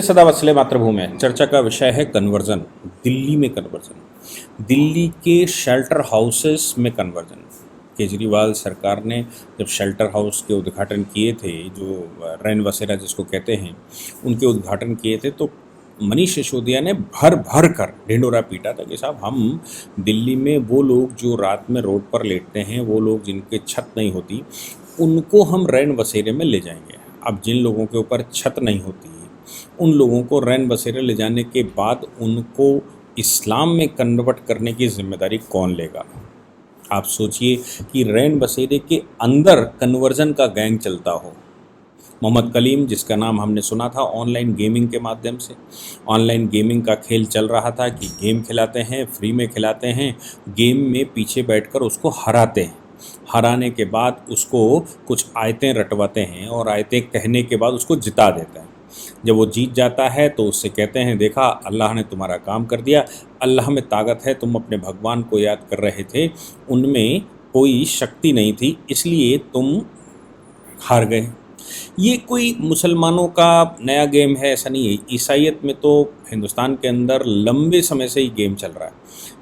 सदा वत्सले मातृभूमि है। चर्चा का विषय है कन्वर्जन। दिल्ली में कन्वर्जन, दिल्ली के शेल्टर हाउसेस में कन्वर्जन। केजरीवाल सरकार ने जब शेल्टर हाउस के उद्घाटन किए थे, जो रैन बसेरा जिसको कहते हैं, उनके उद्घाटन किए थे, तो मनीष सिसोदिया ने भर भर कर ढिंढोरा पीटा था कि साहब, हम दिल्ली में वो लोग जो रात में रोड पर लेटते हैं, वो लोग जिनके छत नहीं होती, उनको हम रैन बसेरे में ले जाएंगे। अब जिन लोगों के ऊपर छत नहीं होती, उन लोगों को रैन बसेरे ले जाने के बाद उनको इस्लाम में कन्वर्ट करने की जिम्मेदारी कौन लेगा? आप सोचिए कि रैन बसेरे के अंदर कन्वर्जन का गैंग चलता हो। मोहम्मद कलीम, जिसका नाम हमने सुना था, ऑनलाइन गेमिंग के माध्यम से, ऑनलाइन गेमिंग का खेल चल रहा था कि गेम खिलाते हैं, फ्री में खिलाते हैं, गेम में पीछे बैठकर उसको हराते हैं, हराने के बाद उसको कुछ आयतें रटवाते हैं और आयतें कहने के बाद उसको जिता देते हैं। जब वो जीत जाता है तो उससे कहते हैं, देखा, अल्लाह ने तुम्हारा काम कर दिया, अल्लाह में ताकत है, तुम अपने भगवान को याद कर रहे थे, उनमें कोई शक्ति नहीं थी, इसलिए तुम हार गए। ये कोई मुसलमानों का नया गेम है ऐसा नहीं है। ईसाइयत में तो हिंदुस्तान के अंदर लंबे समय से ही गेम चल रहा है।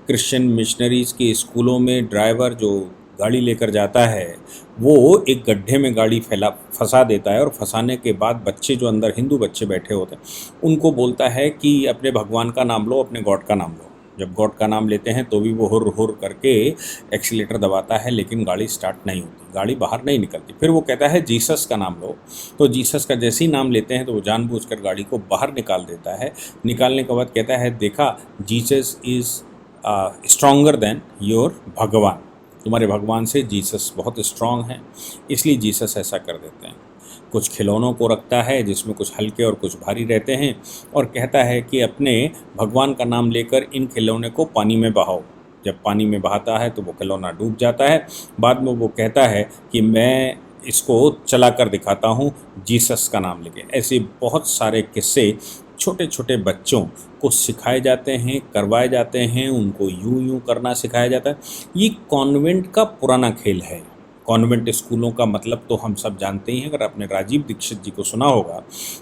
क्रिश्चियन मिशनरीज़ के स्कूलों में ड्राइवर जो गाड़ी लेकर जाता है, वो एक गड्ढे में गाड़ी फंसा देता है और फंसाने के बाद बच्चे जो अंदर, हिंदू बच्चे बैठे होते हैं, उनको बोलता है कि अपने भगवान का नाम लो, अपने गॉड का नाम लो। जब गॉड का नाम लेते हैं तो भी वो हुर हुर करके एक्सीलेटर दबाता है, लेकिन गाड़ी स्टार्ट नहीं होती, गाड़ी बाहर नहीं निकलती। फिर वो कहता है जीसस का नाम लो, तो जीसस का जैसे ही नाम लेते हैं तो वो जानबूझकर गाड़ी को बाहर निकाल देता है। निकालने के बाद कहता है, देखा, Jesus is stronger than your भगवान, तुम्हारे भगवान से जीसस बहुत स्ट्रांग है, इसलिए जीसस ऐसा कर देते हैं। कुछ खिलौनों को रखता है जिसमें कुछ हल्के और कुछ भारी रहते हैं, और कहता है कि अपने भगवान का नाम लेकर इन खिलौने को पानी में बहाओ। जब पानी में बहाता है तो वो खिलौना डूब जाता है। बाद में वो कहता है कि मैं इसको चला कर दिखाता हूँ जीसस का नाम लेके। ऐसे बहुत सारे किस्से छोटे छोटे बच्चों को सिखाए जाते हैं, करवाए जाते हैं, उनको यूं यूं करना सिखाया जाता है। ये कॉन्वेंट का पुराना खेल है। कॉन्वेंट स्कूलों का मतलब तो हम सब जानते ही हैं। अगर आपने राजीव दीक्षित जी को सुना होगा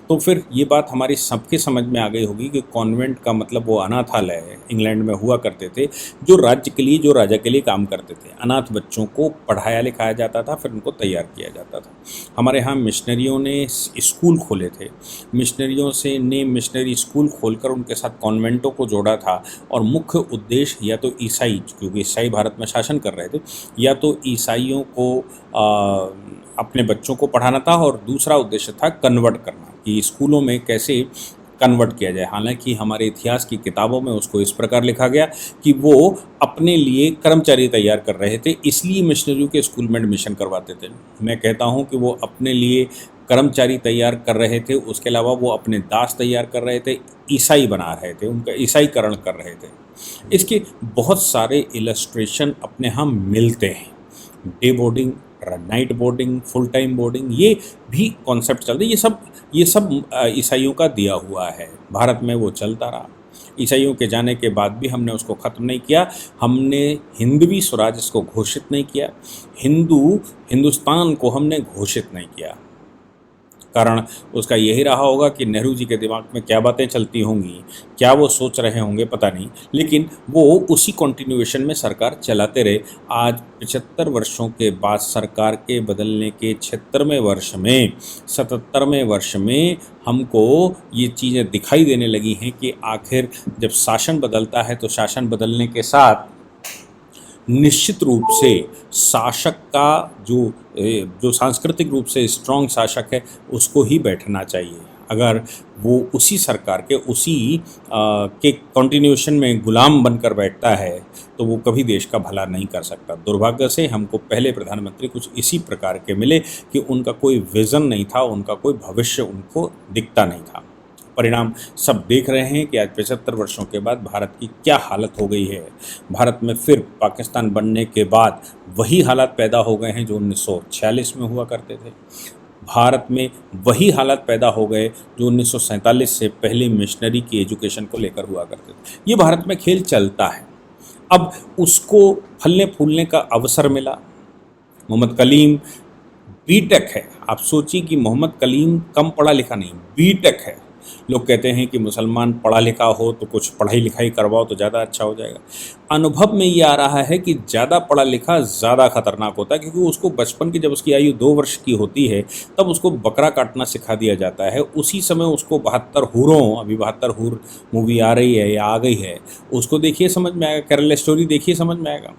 तो फिर ये बात हमारी सबके समझ में आ गई होगी कि कॉन्वेंट का मतलब वो अनाथालय इंग्लैंड में हुआ करते थे, जो राज्य के लिए, जो राजा के लिए काम करते थे। अनाथ बच्चों को पढ़ाया लिखाया जाता था, फिर उनको तैयार किया जाता था। हमारे यहाँ मिशनरियों ने स्कूल खोले थे, मिशनरियों से ने मिशनरी स्कूल खोलकर उनके साथ कॉन्वेंटों को जोड़ा था, और मुख्य उद्देश्य या तो ईसाई, क्योंकि ईसाई भारत में शासन कर रहे थे, या तो ईसाइयों को अपने बच्चों को पढ़ाना था, और दूसरा उद्देश्य था कन्वर्ट करना, कि स्कूलों में कैसे कन्वर्ट किया जाए। हालांकि हमारे इतिहास की किताबों में उसको इस प्रकार लिखा गया कि वो अपने लिए कर्मचारी तैयार कर रहे थे, इसलिए मिशनरियों के स्कूल में एडमिशन करवाते थे। मैं कहता हूँ कि वो अपने लिए कर्मचारी तैयार कर रहे थे, उसके अलावा वो अपने दास तैयार कर रहे थे, ईसाई बना रहे थे, उनका ईसाईकरण कर रहे थे। इसके बहुत सारे इलस्ट्रेशन अपने यहाँ मिलते हैं। Day boarding, night boarding, full time boarding, ये भी कॉन्सेप्ट चलते हैं। ये सब ईसाइयों का दिया हुआ है। भारत में वो चलता रहा। ईसाइयों के जाने के बाद भी हमने उसको ख़त्म नहीं किया। हमने हिंदवी स्वराज इसको घोषित नहीं किया, हिंदुस्तान को हमने घोषित नहीं किया। कारण उसका यही रहा होगा कि नेहरू जी के दिमाग में क्या बातें चलती होंगी, क्या वो सोच रहे होंगे, पता नहीं, लेकिन वो उसी कंटिन्यूएशन में सरकार चलाते रहे। आज 75 वर्षों के बाद सरकार के बदलने के 76वें वर्ष में, 77वें वर्ष में हमको ये चीज़ें दिखाई देने लगी हैं कि आखिर जब शासन बदलता है तो शासन बदलने के साथ निश्चित रूप से शासक का जो सांस्कृतिक रूप से स्ट्रॉन्ग शासक है, उसको ही बैठना चाहिए। अगर वो उसी सरकार के के कंटिन्यूएशन में गुलाम बनकर बैठता है तो वो कभी देश का भला नहीं कर सकता। दुर्भाग्य से हमको पहले प्रधानमंत्री कुछ इसी प्रकार के मिले कि उनका कोई विज़न नहीं था, उनका कोई भविष्य उनको दिखता नहीं था। परिणाम सब देख रहे हैं कि आज 75 वर्षों के बाद भारत की क्या हालत हो गई है। भारत में फिर पाकिस्तान बनने के बाद वही हालात पैदा हो गए हैं जो 1946 में हुआ करते थे। भारत में वही हालात पैदा हो गए जो 1947 से पहले मिशनरी की एजुकेशन को लेकर हुआ करते थे। ये भारत में खेल चलता है। अब उसको फलने फूलने का अवसर मिला। मोहम्मद कलीम बीटेक है। आप सोचिए कि मोहम्मद कलीम कम पढ़ा लिखा नहीं, बीटेक है, लोग कहते हैं कि मुसलमान पढ़ा लिखा हो तो कुछ पढ़ाई लिखाई करवाओ तो ज़्यादा अच्छा हो जाएगा। अनुभव में ये आ रहा है कि ज़्यादा पढ़ा लिखा ज़्यादा खतरनाक होता है, क्योंकि उसको बचपन की, जब उसकी आयु 2 वर्ष की होती है तब उसको बकरा काटना सिखा दिया जाता है। उसी समय उसको 72 हूरों, अभी 72 हूर मूवी आ रही है या आ गई है, उसको देखिए समझ में आएगा, केरला स्टोरी देखिए समझ में आएगा।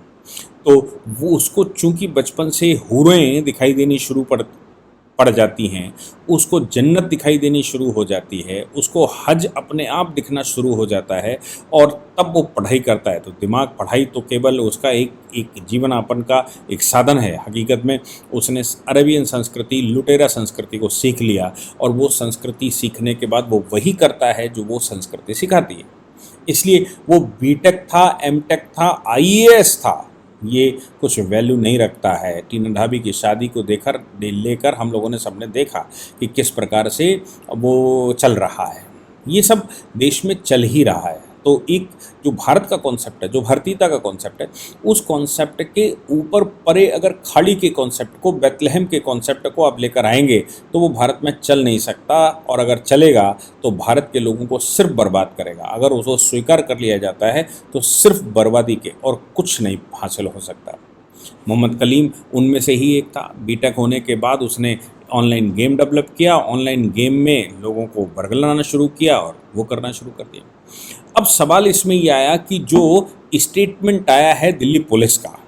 तो वो उसको चूंकि बचपन से हूरें दिखाई देनी शुरू पड़ जाती हैं, उसको जन्नत दिखाई देनी शुरू हो जाती है, उसको हज अपने आप दिखना शुरू हो जाता है, और तब वो पढ़ाई करता है। तो दिमाग, पढ़ाई तो केवल उसका एक जीवनापन का एक साधन है। हकीकत में उसने अरेबियन संस्कृति, लुटेरा संस्कृति को सीख लिया, और वो संस्कृति सीखने के बाद वो वही करता है जो वो संस्कृति सिखाती है। इसलिए वो बीटेक था, एमटेक था, आईएएस था, ये कुछ वैल्यू नहीं रखता है। टीना ढाबी की शादी को लेकर हम लोगों ने सबने देखा कि किस प्रकार से वो चल रहा है। ये सब देश में चल ही रहा है। तो एक जो भारत का कॉन्सेप्ट है, जो भारतीयता का कॉन्सेप्ट है, उस कॉन्सेप्ट के ऊपर परे अगर खाड़ी के कॉन्सेप्ट को, बेथलेहम के कॉन्सेप्ट को आप लेकर आएंगे तो वो भारत में चल नहीं सकता, और अगर चलेगा तो भारत के लोगों को सिर्फ बर्बाद करेगा। अगर उसको स्वीकार कर लिया जाता है तो सिर्फ बर्बादी के और कुछ नहीं हासिल हो सकता। मोहम्मद कलीम उनमें से ही एक था। बीटेक होने के बाद उसने ऑनलाइन गेम डेवलप किया, ऑनलाइन गेम में लोगों को बरगलाना शुरू किया और वो करना शुरू कर दिया। अब सवाल इसमें ये आया कि जो स्टेटमेंट आया है दिल्ली पुलिस का,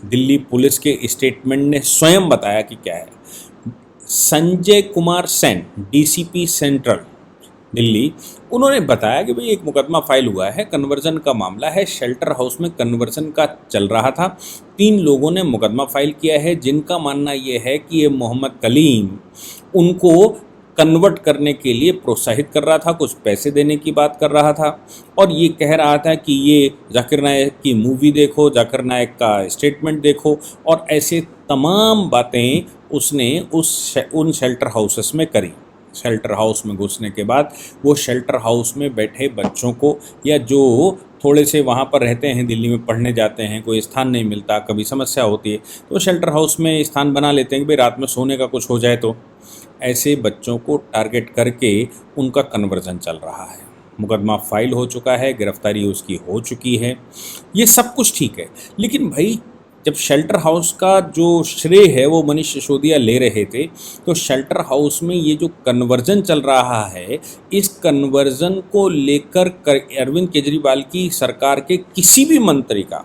दिल्ली पुलिस के स्टेटमेंट ने स्वयं बताया कि क्या है। संजय कुमार सेन, डीसीपी सेंट्रल दिल्ली, उन्होंने बताया कि भाई एक मुकदमा फाइल हुआ है, कन्वर्जन का मामला है, शेल्टर हाउस में कन्वर्जन का चल रहा था। 3 लोगों ने मुकदमा फाइल किया है, जिनका मानना ये है कि ये मोहम्मद कलीम उनको कन्वर्ट करने के लिए प्रोत्साहित कर रहा था, कुछ पैसे देने की बात कर रहा था, और ये कह रहा था कि ये जाकिर नायक की मूवी देखो, जाकिर नायक का स्टेटमेंट देखो, और ऐसे तमाम बातें उसने उन शेल्टर हाउसेस में करी। शेल्टर हाउस में घुसने के बाद वो शेल्टर हाउस में बैठे बच्चों को, या जो थोड़े से वहाँ पर रहते हैं, दिल्ली में पढ़ने जाते हैं, कोई स्थान नहीं मिलता, कभी समस्या होती है तो शेल्टर हाउस में स्थान बना लेते हैं कि भाई रात में सोने का कुछ हो जाए, तो ऐसे बच्चों को टारगेट करके उनका कन्वर्जन चल रहा है। मुकदमा फाइल हो चुका है, गिरफ्तारी उसकी हो चुकी है, ये सब कुछ ठीक है। लेकिन भाई जब शेल्टर हाउस का जो श्रेय है वो मनीष सिसोदिया ले रहे थे, तो शेल्टर हाउस में ये जो कन्वर्जन चल रहा है, इस कन्वर्जन को लेकर अरविंद केजरीवाल की सरकार के किसी भी मंत्री का,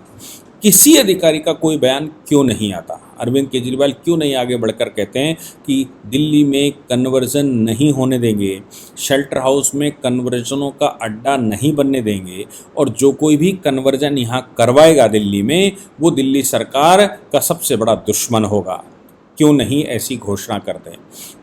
किसी अधिकारी का कोई बयान क्यों नहीं आता? अरविंद केजरीवाल क्यों नहीं आगे बढ़कर कहते हैं कि दिल्ली में कन्वर्जन नहीं होने देंगे, शेल्टर हाउस में कन्वर्जनों का अड्डा नहीं बनने देंगे, और जो कोई भी कन्वर्जन यहाँ करवाएगा दिल्ली में, वो दिल्ली सरकार का सबसे बड़ा दुश्मन होगा? क्यों नहीं ऐसी घोषणा करते?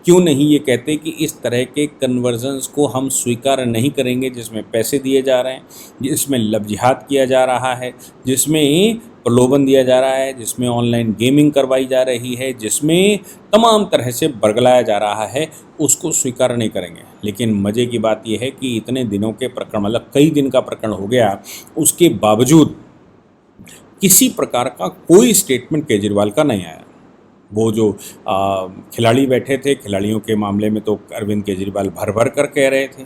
क्यों नहीं ये कहते कि इस तरह के कन्वर्जन्स को हम स्वीकार नहीं करेंगे जिसमें पैसे दिए जा रहे हैं, जिसमें लव जिहाद किया जा रहा है, जिसमें प्रलोभन दिया जा रहा है, जिसमें ऑनलाइन गेमिंग करवाई जा रही है, जिसमें तमाम तरह से बरगलाया जा रहा है, उसको स्वीकार नहीं करेंगे। लेकिन मज़े की बात यह है कि इतने दिनों के प्रकरण, मतलब कई दिन का प्रकरण हो गया, उसके बावजूद किसी प्रकार का कोई स्टेटमेंट केजरीवाल का नहीं आया। वो जो खिलाड़ी बैठे थे, खिलाड़ियों के मामले में तो अरविंद केजरीवाल भर भर कर कह रहे थे,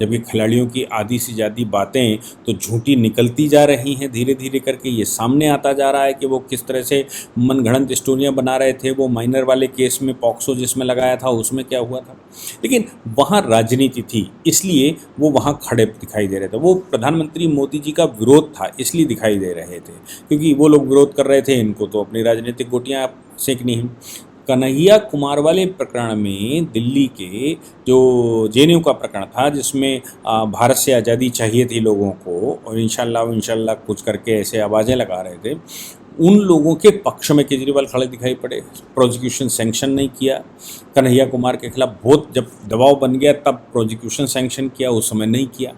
जबकि खिलाड़ियों की आधी से ज़्यादा बातें तो झूठी निकलती जा रही हैं। धीरे धीरे करके ये सामने आता जा रहा है कि वो किस तरह से मनगढ़ंत स्टोरियाँ बना रहे थे। वो माइनर वाले केस में पॉक्सो जिसमें लगाया था उसमें क्या हुआ था, लेकिन वहाँ राजनीति थी, इसलिए वो वहाँ खड़े दिखाई दे रहे थे। वो प्रधानमंत्री मोदी जी का विरोध था इसलिए दिखाई दे रहे थे, क्योंकि वो लोग विरोध कर रहे थे, इनको तो अपनी राजनीतिक गोटियाँ सेंकनी हैं। कन्हैया कुमार वाले प्रकरण में दिल्ली के जो जेएनयू का प्रकरण था, जिसमें भारत से आज़ादी चाहिए थी लोगों को, और इंशाल्लाह कुछ करके ऐसे आवाज़ें लगा रहे थे, उन लोगों के पक्ष में केजरीवाल खड़े दिखाई पड़े। प्रोसिक्यूशन सैंक्शन नहीं किया कन्हैया कुमार के खिलाफ, बहुत जब दबाव बन गया तब प्रोसिक्यूशन सैंक्शन किया, उस समय नहीं किया।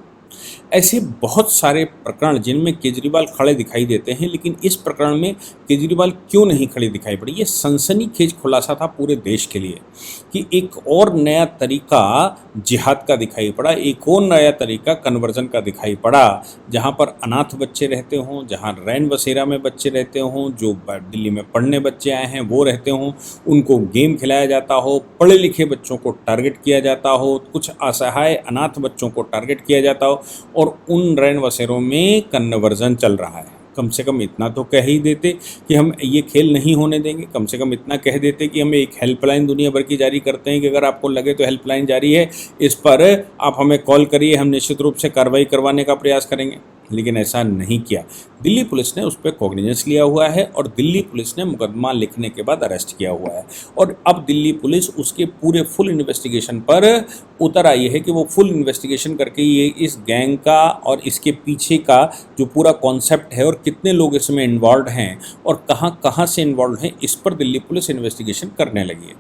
ऐसे बहुत सारे प्रकरण जिनमें केजरीवाल खड़े दिखाई देते हैं, लेकिन इस प्रकरण में केजरीवाल क्यों नहीं खड़े दिखाई पड़े? ये सनसनीखेज खुलासा था पूरे देश के लिए कि एक और नया तरीका जिहाद का दिखाई पड़ा, एक और नया तरीका कन्वर्जन का दिखाई पड़ा, जहाँ पर अनाथ बच्चे रहते हों, जहाँ रैन बसेरा में बच्चे रहते हों, जो दिल्ली में पढ़ने बच्चे आए हैं वो रहते हों, उनको गेम खिलाया जाता हो, पढ़े लिखे बच्चों को टारगेट किया जाता हो, कुछ असहाय अनाथ बच्चों को टारगेट किया जाता हो, और उन रैन बसेरों में कन्वर्जन चल रहा है। कम से कम इतना तो कह ही देते कि हम ये खेल नहीं होने देंगे, कम से कम इतना कह देते कि हम एक हेल्पलाइन दुनिया भर की जारी करते हैं कि अगर आपको लगे तो हेल्पलाइन जारी है, इस पर आप हमें कॉल करिए, हम निश्चित रूप से कार्रवाई करवाने का प्रयास करेंगे। लेकिन ऐसा नहीं किया। दिल्ली पुलिस ने उस पर कॉग्निजेंस लिया हुआ है और दिल्ली पुलिस ने मुकदमा लिखने के बाद अरेस्ट किया हुआ है, और अब दिल्ली पुलिस उसके पूरे फुल इन्वेस्टिगेशन पर उतर आई है कि वो फुल इन्वेस्टिगेशन करके ये इस गैंग का और इसके पीछे का जो पूरा कॉन्सेप्ट है और कितने लोग इसमें इन्वॉल्व हैं और कहाँ कहाँ से इन्वॉल्व हैं, इस पर दिल्ली पुलिस इन्वेस्टिगेशन करने लगी है।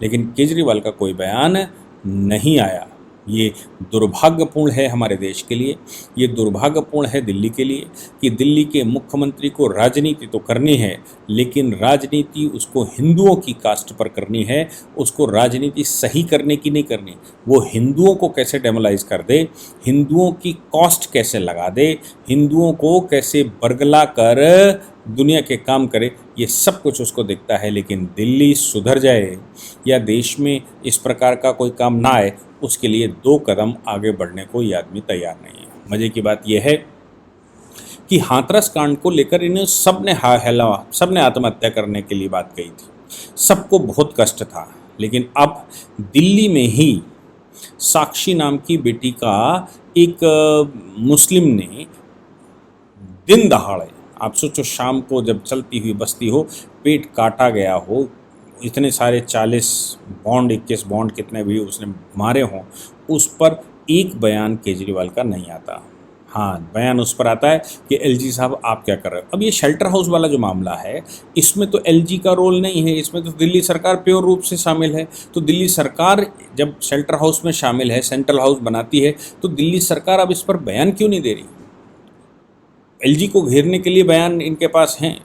लेकिन केजरीवाल का कोई बयान नहीं आया। ये दुर्भाग्यपूर्ण है हमारे देश के लिए, ये दुर्भाग्यपूर्ण है दिल्ली के लिए कि दिल्ली के मुख्यमंत्री को राजनीति तो करनी है, लेकिन राजनीति उसको हिंदुओं की कास्ट पर करनी है, उसको राजनीति सही करने की नहीं करनी। वो हिंदुओं को कैसे डेमोलाइज कर दे, हिंदुओं की कॉस्ट कैसे लगा दे, हिंदुओं को कैसे बरगला कर दुनिया के काम करे, ये सब कुछ उसको दिखता है। लेकिन दिल्ली सुधर जाए या देश में इस प्रकार का कोई काम ना आए, उसके लिए 2 कदम आगे बढ़ने को ये आदमी तैयार नहीं है। मज़े की बात यह है कि हाथरस कांड को लेकर इन्हें सबने आत्महत्या करने के लिए बात कही थी, सबको बहुत कष्ट था। लेकिन अब दिल्ली में ही साक्षी नाम की बेटी का एक मुस्लिम ने दिन दहाड़े, आप सोचो शाम को जब चलती हुई बस्ती हो, पेट काटा गया हो, इतने सारे 40 बॉन्ड 21 बॉन्ड कितने भी उसने मारे हों, उस पर एक बयान केजरीवाल का नहीं आता। हाँ, बयान उस पर आता है कि एलजी साहब आप क्या कर रहे हो। अब ये शेल्टर हाउस वाला जो मामला है, इसमें तो एलजी का रोल नहीं है, इसमें तो दिल्ली सरकार प्योर रूप से शामिल है। तो दिल्ली सरकार जब शेल्टर हाउस में शामिल है, सेंट्रल हाउस बनाती है, तो दिल्ली सरकार अब इस पर बयान क्यों नहीं दे रही? एलजी को घेरने के लिए बयान इनके पास हैं।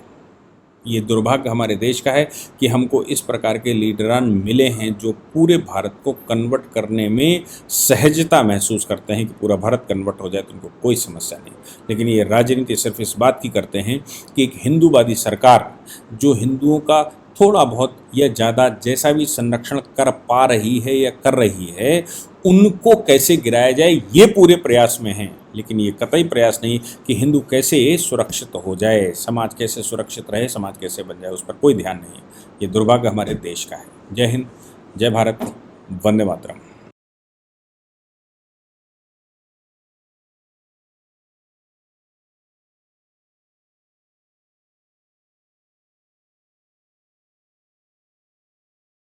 ये दुर्भाग्य हमारे देश का है कि हमको इस प्रकार के लीडरान मिले हैं जो पूरे भारत को कन्वर्ट करने में सहजता महसूस करते हैं कि पूरा भारत कन्वर्ट हो जाए तो उनको कोई समस्या नहीं। लेकिन ये राजनीति सिर्फ इस बात की करते हैं कि एक हिंदूवादी सरकार जो हिंदुओं का थोड़ा बहुत या ज़्यादा जैसा भी संरक्षण कर पा रही है या कर रही है, उनको कैसे गिराया जाए, ये पूरे प्रयास में हैं। लेकिन ये कतई प्रयास नहीं कि हिंदू कैसे सुरक्षित हो जाए, समाज कैसे सुरक्षित रहे, समाज कैसे बन जाए, उस पर कोई ध्यान नहीं है। ये दुर्भाग्य हमारे देश का है। जय हिंद, जय भारत, वंदे मातरम।